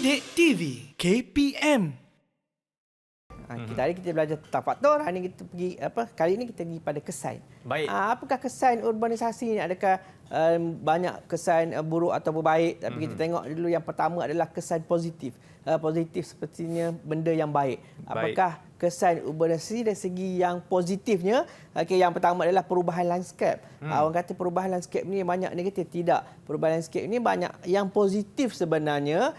Didik TV KPM. Tadi kita belajar tentang faktor, hari ini kita pergi kali ini kita pergi pada kesan. Baik. Apakah kesan urbanisasi ini? Adakah banyak kesan buruk atau baik? Tapi kita tengok dulu yang pertama adalah kesan positif. Positif sepertinya benda yang baik. Apakah kesan urbanisasi dari segi yang positifnya? Yang pertama adalah perubahan landscape. Orang kata perubahan landscape ni banyak negatif. Tidak. Perubahan landscape ni banyak yang positif sebenarnya.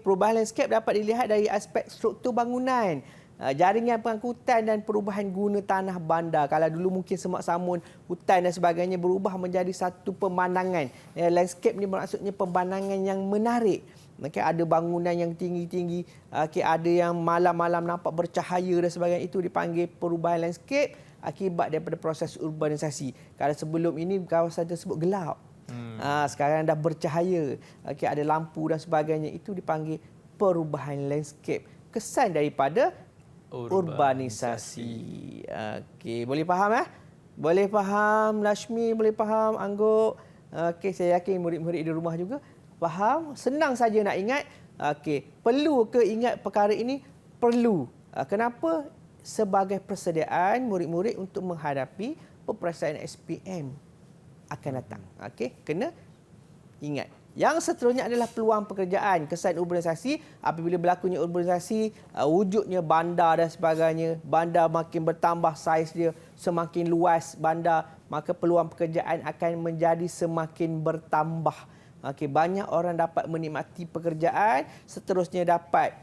Perubahan landscape dapat dilihat dari aspek struktur bangunan. Jaringan pengangkutan dan perubahan guna tanah bandar. Kalau dulu mungkin semak samun, hutan dan sebagainya berubah menjadi satu pemandangan. Landscape ni maksudnya pemandangan yang menarik. Ada bangunan yang tinggi-tinggi, ada yang malam-malam nampak bercahaya dan sebagainya. Itu dipanggil perubahan landscape akibat daripada proses urbanisasi. Kalau sebelum ini kawasan tersebut gelap. Sekarang dah bercahaya. Ada lampu dan sebagainya. Itu dipanggil perubahan landscape. Kesan daripada urbanisasi. Boleh faham? Boleh faham Lashmi, boleh faham Angguk. Saya yakin murid-murid di rumah juga faham. Senang saja nak ingat. Perlu ke ingat perkara ini? Perlu. Kenapa? Sebagai persediaan murid-murid untuk menghadapi peperiksaan SPM akan datang. Kena ingat. Yang seterusnya adalah peluang pekerjaan. Kesan urbanisasi, apabila berlakunya urbanisasi, wujudnya bandar dan sebagainya, bandar makin bertambah saiz dia, semakin luas bandar, maka peluang pekerjaan akan menjadi semakin bertambah. Banyak orang dapat menikmati pekerjaan, seterusnya dapat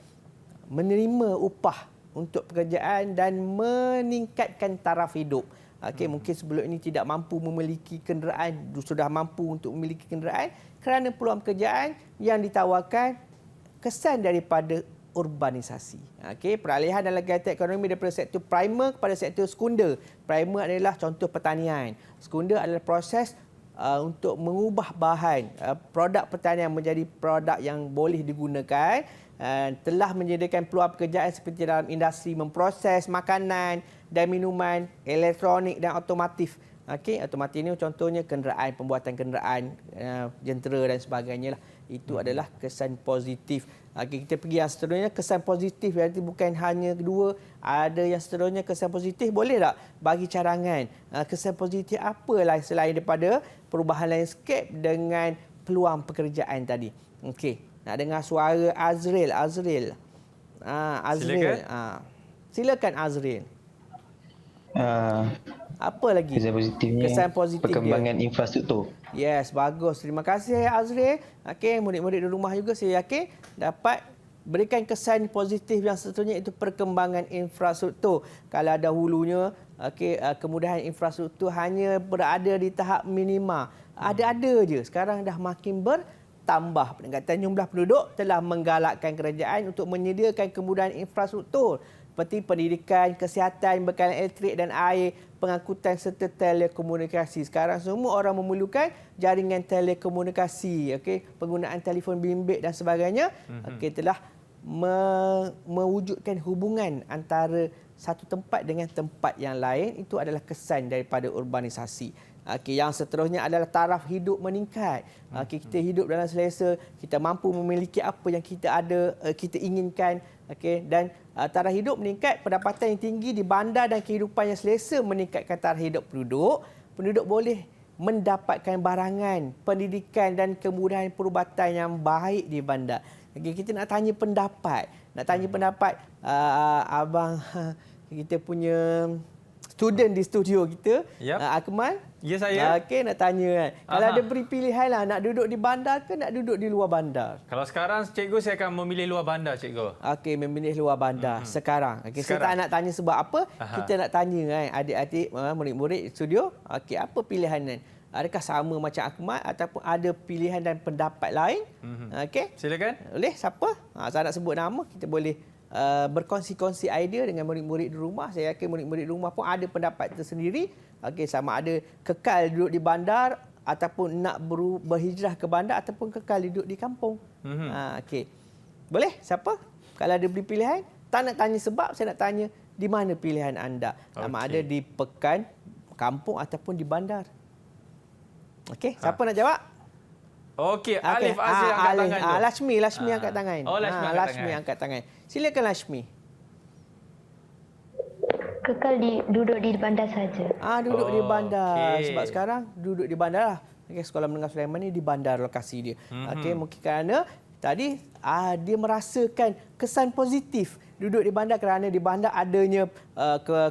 menerima upah untuk pekerjaan dan meningkatkan taraf hidup. Mungkin sebelum ini tidak mampu memiliki kenderaan, sudah mampu untuk memiliki kenderaan kerana peluang pekerjaan yang ditawarkan kesan daripada urbanisasi. Peralihan dalam kegiatan ekonomi daripada sektor primer kepada sektor sekunder. Primer adalah contoh pertanian. Sekunder adalah proses untuk mengubah bahan produk pertanian menjadi produk yang boleh digunakan. Telah menyediakan peluang pekerjaan seperti dalam industri memproses makanan dan minuman, elektronik dan otomotif. Otomotif ini contohnya kenderaan, pembuatan kenderaan, jentera dan sebagainya lah. Itu adalah kesan positif. Kita pergi yang seterusnya, kesan positif. Nanti bukan hanya kedua, ada yang seterusnya kesan positif. Boleh tak bagi cadangan? Kesan positif apalah selain daripada perubahan landscape dengan peluang pekerjaan tadi? Nak dengar suara Azril. Azril. Silakan Azril. Apa lagi? Kesan positifnya perkembangan dia. infrastruktur. Yes, bagus. Terima kasih Azril. Murid-murid di rumah juga saya yakin dapat berikan kesan positif yang seterusnya, itu perkembangan infrastruktur. Kalau dahulunya kemudahan infrastruktur hanya berada di tahap minima. Ada-ada je. Sekarang dah makin bertambah. Peningkatan jumlah penduduk telah menggalakkan kerajaan untuk menyediakan kemudahan infrastruktur seperti pendidikan, kesihatan, bekalan elektrik dan air, pengangkutan serta telekomunikasi. Sekarang semua orang memerlukan jaringan telekomunikasi, penggunaan telefon bimbit dan sebagainya, telah mewujudkan hubungan antara satu tempat dengan tempat yang lain. Itu adalah kesan daripada urbanisasi. Yang seterusnya adalah taraf hidup meningkat. Kita hidup dalam selesa, kita mampu memiliki apa yang kita ada, kita inginkan. Dan taraf hidup meningkat, pendapatan yang tinggi di bandar dan kehidupan yang selesa meningkatkan taraf hidup penduduk. Penduduk boleh mendapatkan barangan, pendidikan dan kemudahan perubatan yang baik di bandar. Kita nak tanya pendapat. Abang kita punya student di studio kita, Akmal. Ya, saya. Nak tanya kan. Kalau ada beri pilihan lah, nak duduk di bandar ke nak duduk di luar bandar? Kalau sekarang, cikgu, saya akan memilih luar bandar, cikgu. Memilih luar bandar sekarang. Saya tak nak tanya sebab apa. Kita nak tanya kan, adik-adik, murid-murid studio, apa pilihan kan? Adakah sama macam Akmal ataupun ada pilihan dan pendapat lain? Silakan. Boleh, siapa? Saya nak sebut nama, kita boleh berkongsi-kongsi idea dengan murid-murid di rumah. Saya yakin murid-murid di rumah pun ada pendapat tersendiri. Sama ada kekal duduk di bandar ataupun nak berhijrah ke bandar ataupun kekal duduk di kampung. Boleh? Siapa? Kalau ada beri pilihan, tak nak tanya sebab, saya nak tanya di mana pilihan anda. Sama ada di pekan, kampung ataupun di bandar. Siapa nak jawab? Okey, Alif Azil angkat tangan tu. Lashmi angkat tangan. Oh, Lashmi Angkat tangan. Silakan Lashmi. Kekal duduk di bandar saja. Duduk di bandar. okey. Sebab sekarang duduk di bandar lah. Okay, Sekolah Menengah Sulaiman ni di bandar lokasi dia. Okey, mungkin kerana tadi dia merasakan kesan positif duduk di bandar kerana di bandar adanya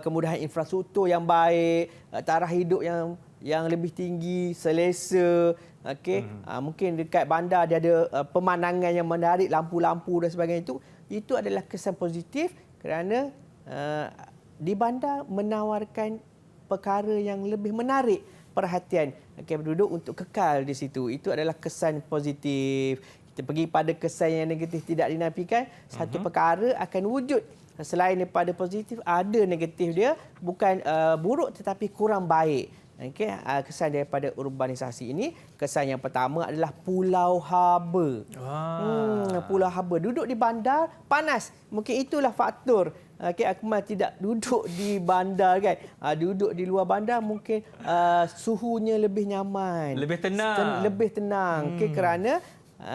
kemudahan infrastruktur yang baik, taraf hidup yang lebih tinggi, selesa. Okey, mungkin dekat bandar dia ada pemandangan yang menarik, lampu-lampu dan sebagainya itu adalah kesan positif kerana di bandar menawarkan perkara yang lebih menarik perhatian penduduk untuk kekal di situ. Itu adalah kesan positif. Kita pergi pada kesan yang negatif tidak dinafikan, satu perkara akan wujud. Selain daripada positif, ada negatif dia, bukan buruk tetapi kurang baik. Okey, kesan daripada urbanisasi ini, kesan yang pertama adalah pulau haba. Pulau haba, duduk di bandar panas. Mungkin itulah faktor. Okey, Akmal tidak duduk di bandar kan. Duduk di luar bandar mungkin suhunya lebih nyaman. Lebih tenang. Okey, kerana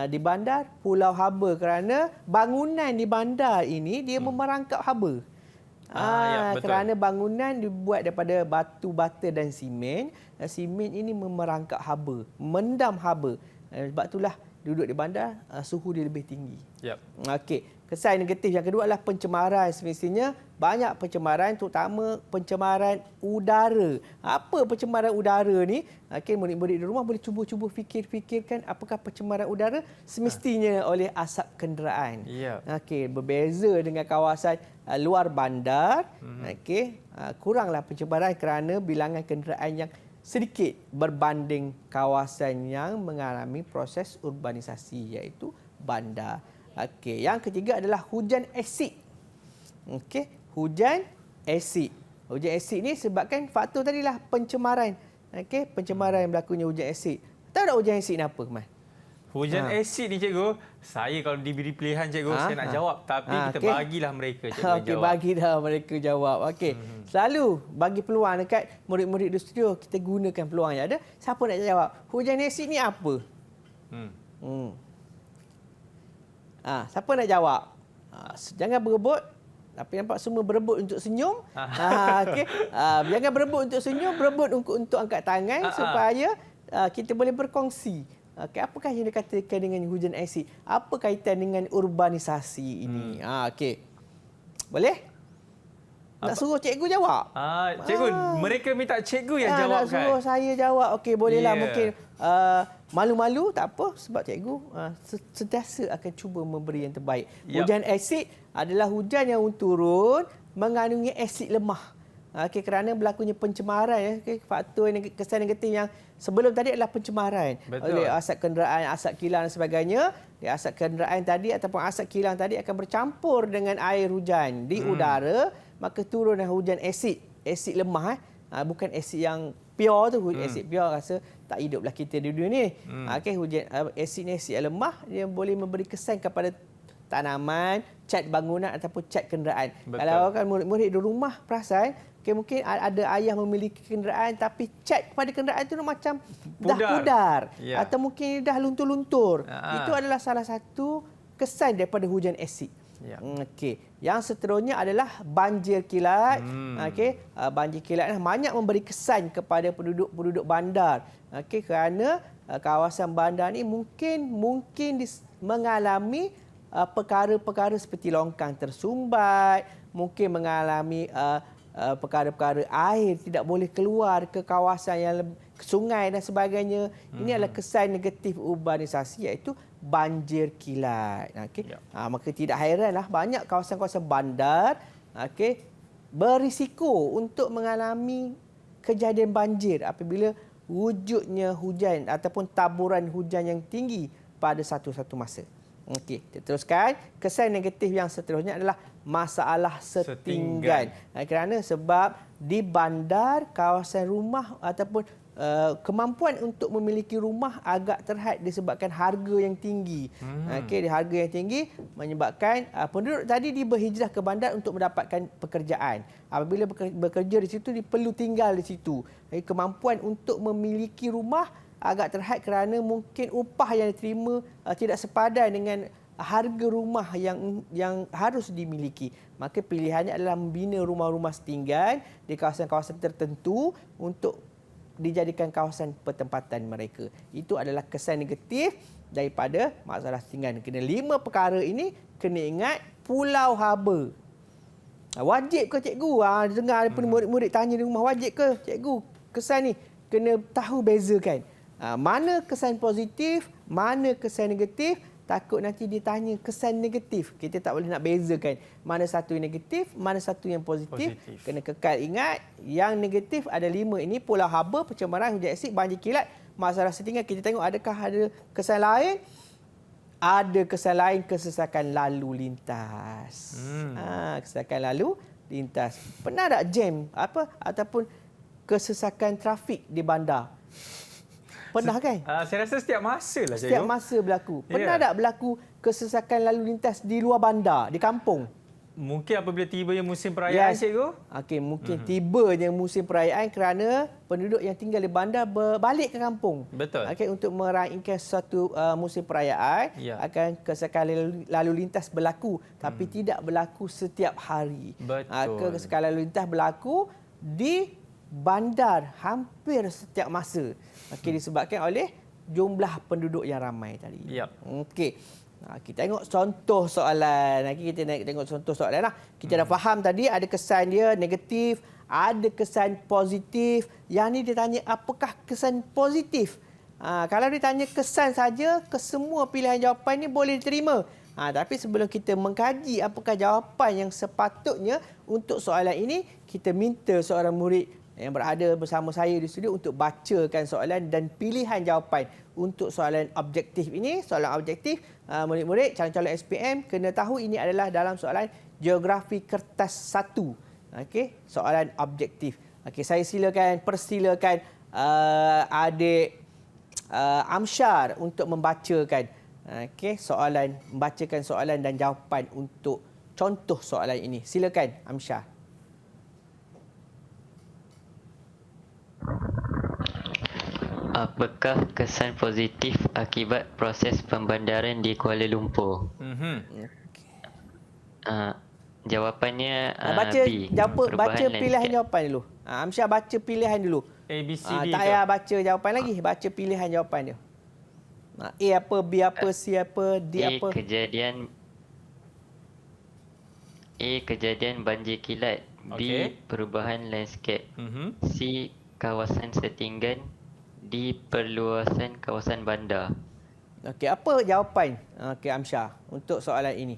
di bandar pulau haba, kerana bangunan di bandar ini dia memerangkap haba. Kerana bangunan dibuat daripada batu bata dan simen. Simen ini memerangkap haba, mendam haba. Sebab itulah duduk di bandar suhu dia lebih tinggi. Okey. Kesan negatif yang kedua adalah pencemaran. Semestinya banyak pencemaran, terutama pencemaran udara. Apa pencemaran udara ni? Okey, murid-murid di rumah boleh cuba-cuba fikirkan apakah pencemaran udara semestinya oleh asap kenderaan. Okey, berbeza dengan kawasan luar bandar. Okey, kuranglah pencemaran kerana bilangan kenderaan yang sedikit berbanding kawasan yang mengalami proses urbanisasi iaitu bandar. Okey, yang ketiga adalah hujan asid. Okey, hujan asid. Hujan asid ni sebabkan faktor tadilah pencemaran. Okey, pencemaran yang berlakunya hujan asid. Tahu tak hujan asid ni apa, Kemal? Hujan asid ni cikgu, saya kalau diberi pilihan cikgu, saya nak jawab. Tapi kita bagilah mereka cikgu Okey, jawab. bagilah mereka jawab. Okey, selalu bagi peluang dekat murid-murid di studio, kita gunakan peluang yang ada. Siapa nak jawab? Hujan asid ni apa? Siapa nak jawab? Jangan berebut. Tapi nampak semua berebut untuk senyum. Okey. Jangan berebut untuk senyum, berebut untuk angkat tangan supaya kita boleh berkongsi. Okey, apakah yang dikatakan dengan hujan asid? Apa kaitan dengan urbanisasi ini? Okey. Boleh? Nak suruh cikgu jawab? Cikgu, mereka minta cikgu yang Nak jawab kan? suruh saya jawab. Okey, bolehlah. Mungkin malu-malu tak apa sebab cikgu sentiasa akan cuba memberi yang terbaik. Hujan asid adalah hujan yang turun mengandungi asid lemah. Okey, kerana berlakunya pencemaran. Faktor kesan negatif yang sebelum tadi adalah pencemaran. Oleh asap kenderaan, asap kilang dan sebagainya. Asap kenderaan tadi ataupun asap kilang tadi akan bercampur dengan air hujan di udara, maka turunlah hujan asid. Asid lemah. Bukan asid yang pure tu. Asid pure rasa tak hiduplah kita di dunia ni. Okey, hujan asid ni asid yang lemah, dia boleh memberi kesan kepada tanaman, cat bangunan ataupun cat kenderaan. Kalau kan murid-murid di rumah perasan, mungkin ada ayah memiliki kenderaan tapi cat pada kenderaan itu macam dah pudar atau mungkin dah luntur-luntur. Itu adalah salah satu kesan daripada hujan asid. Okey, yang seterusnya adalah banjir kilat. Okey, banjir kilat banyak memberi kesan kepada penduduk bandar. Okey, kerana kawasan bandar ni mungkin mengalami perkara-perkara seperti longkang tersumbat, mungkin mengalami perkara-perkara air tidak boleh keluar ke kawasan yang ke sungai dan sebagainya. Ini adalah kesan negatif urbanisasi iaitu banjir kilat. Okey. Maka tidak hairanlah banyak kawasan-kawasan bandar berisiko untuk mengalami kejadian banjir apabila wujudnya hujan ataupun taburan hujan yang tinggi pada satu-satu masa. Okey, kita teruskan. Kesan negatif yang seterusnya adalah masalah setinggan. Kerana sebab di bandar, kawasan rumah ataupun kemampuan untuk memiliki rumah agak terhad disebabkan harga yang tinggi. Okey, harga yang tinggi menyebabkan penduduk tadi dia berhijrah ke bandar untuk mendapatkan pekerjaan. Apabila bekerja di situ, dia perlu tinggal di situ. Kemampuan untuk memiliki rumah agak terhad kerana mungkin upah yang diterima tidak sepadan dengan harga rumah yang harus dimiliki. Maka pilihannya adalah membina rumah-rumah setinggan di kawasan-kawasan tertentu untuk dijadikan kawasan pertempatan mereka. Itu adalah kesan negatif daripada masalah setinggan. Kena 5 perkara ini kena ingat pulau haba. Wajib ke cikgu? Dengar murid-murid tanya di rumah, wajib ke cikgu kesan ni? Kena tahu bezakan. Mana kesan positif, mana kesan negatif. Takut nanti ditanya kesan negatif. Kita tak boleh nak bezakan mana satu yang negatif, mana satu yang positif. Kena kekal ingat, yang negatif ada 5 ini: pulau haba, pencemaran, hujan asid, banjir kilat, masalah setinggan. Kita tengok adakah ada kesan lain? Ada kesan lain, kesesakan lalu lintas. Kesesakan lalu lintas. Pernah tak jam ataupun kesesakan trafik di bandar? Pernah kan? Saya rasa setiap masa lah, Setiap masa berlaku. Pernah tak berlaku kesesakan lalu lintas di luar bandar, di kampung? Mungkin apabila tibanya musim perayaan, cikgu. Okey, mungkin tibanya musim perayaan kerana penduduk yang tinggal di bandar berbalik ke kampung. Betul. Okey, untuk meraihkan suatu musim perayaan, akan kesesakan lalu lintas berlaku, tapi tidak berlaku setiap hari. Betul. Kesesakan lalu lintas berlaku di bandar hampir setiap masa. Okey, disebabkan oleh jumlah penduduk yang ramai tadi. Okey. Kita tengok contoh soalan. Kita nak tengok contoh soalan lah. Kita dah faham tadi ada kesan dia negatif, ada kesan positif. Yang ni dia tanya apakah kesan positif? Kalau dia tanya kesan saja, kesemua pilihan jawapan ni boleh diterima. Tapi sebelum kita mengkaji apakah jawapan yang sepatutnya untuk soalan ini, kita minta seorang murid yang berada bersama saya di studio untuk bacakan soalan dan pilihan jawapan untuk soalan objektif ini. Soalan objektif, murid-murid calon-calon SPM kena tahu ini adalah dalam soalan geografi kertas 1. Okey, soalan objektif. Okey, saya persilakan adik Amsyar untuk membacakan membacakan soalan dan jawapan untuk contoh soalan ini. Silakan Amsyar. Apakah kesan positif akibat proses pembandaran di Kuala Lumpur? Jawapannya B. Baca pilihan jawapan dulu. Amsyar baca pilihan dulu. A, B, C, D. Tak payah baca jawapan lagi. Baca pilihan jawapan dia. A apa, B apa, C apa, D apa. Kejadian banjir kilat. B. Perubahan landscape. C. Kawasan setinggan. D. Perluasan kawasan bandar. Okey, apa jawapan Amsyar untuk soalan ini?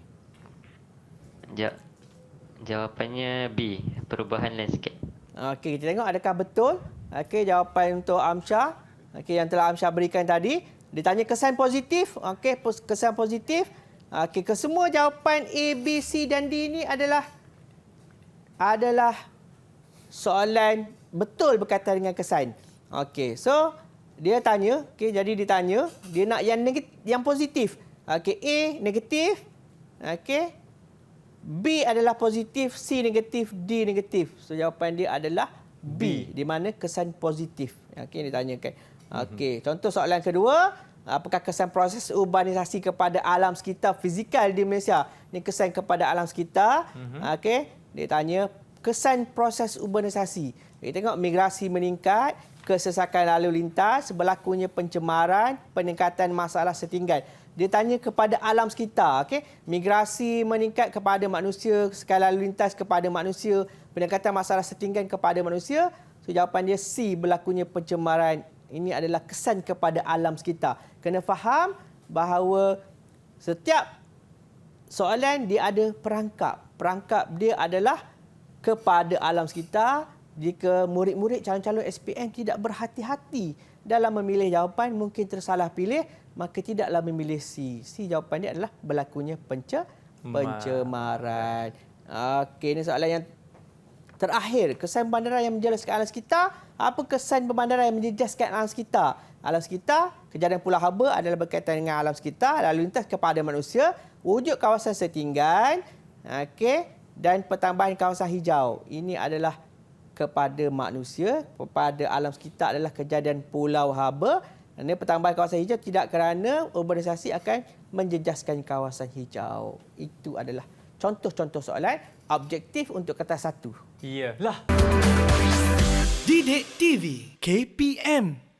Jawapannya B. Perubahan landscape. Okey, kita tengok adakah betul. Okey, jawapan untuk Amsyar. Okey, yang telah Amsyar berikan tadi. Ditanya kesan positif. Okey, kesan positif. Okey, kesemua jawapan A, B, C dan D ini adalah soalan betul berkaitan dengan kesan. Okey, so dia tanya, jadi ditanya, dia nak yang positif. Okey, A negatif. Okey. B adalah positif, C negatif, D negatif. So jawapan dia adalah B, di mana kesan positif. Okey, ditanyakan. Okey, contoh soalan kedua, apakah kesan proses urbanisasi kepada alam sekitar fizikal di Malaysia? Ini kesan kepada alam sekitar. Okey, dia tanya kesan proses urbanisasi. Kita tengok migrasi meningkat, kesesakan lalu lintas, berlakunya pencemaran, peningkatan masalah setinggan. Dia tanya kepada alam sekitar. Okay? Migrasi meningkat kepada manusia, kesesakan lalu lintas kepada manusia, peningkatan masalah setinggan kepada manusia. So, jawapan dia C, berlakunya pencemaran. Ini adalah kesan kepada alam sekitar. Kena faham bahawa setiap soalan dia ada perangkap. Perangkap dia adalah kepada alam sekitar. Jika murid-murid calon-calon SPM tidak berhati-hati dalam memilih jawapan, mungkin tersalah pilih, maka tidaklah memilih C. C jawapan dia adalah berlakunya pencemaran. Okey, ini soalan yang terakhir. Kesan bandaran yang menjejaskan alam sekitar. Apa kesan bandaran yang menjejaskan alam sekitar? Alam sekitar, kejadian Pulau Haba adalah berkaitan dengan alam sekitar, lalu lintas kepada manusia, wujud kawasan setinggan, dan pertambahan kawasan hijau. Ini adalah kepada manusia, kepada alam sekitar adalah kejadian Pulau Haba, Kerana pertambahan kawasan hijau tidak kerana urbanisasi akan menjejaskan kawasan hijau. Itu adalah contoh-contoh soalan objektif untuk kertas 1. Iyalah. Didik TV KPM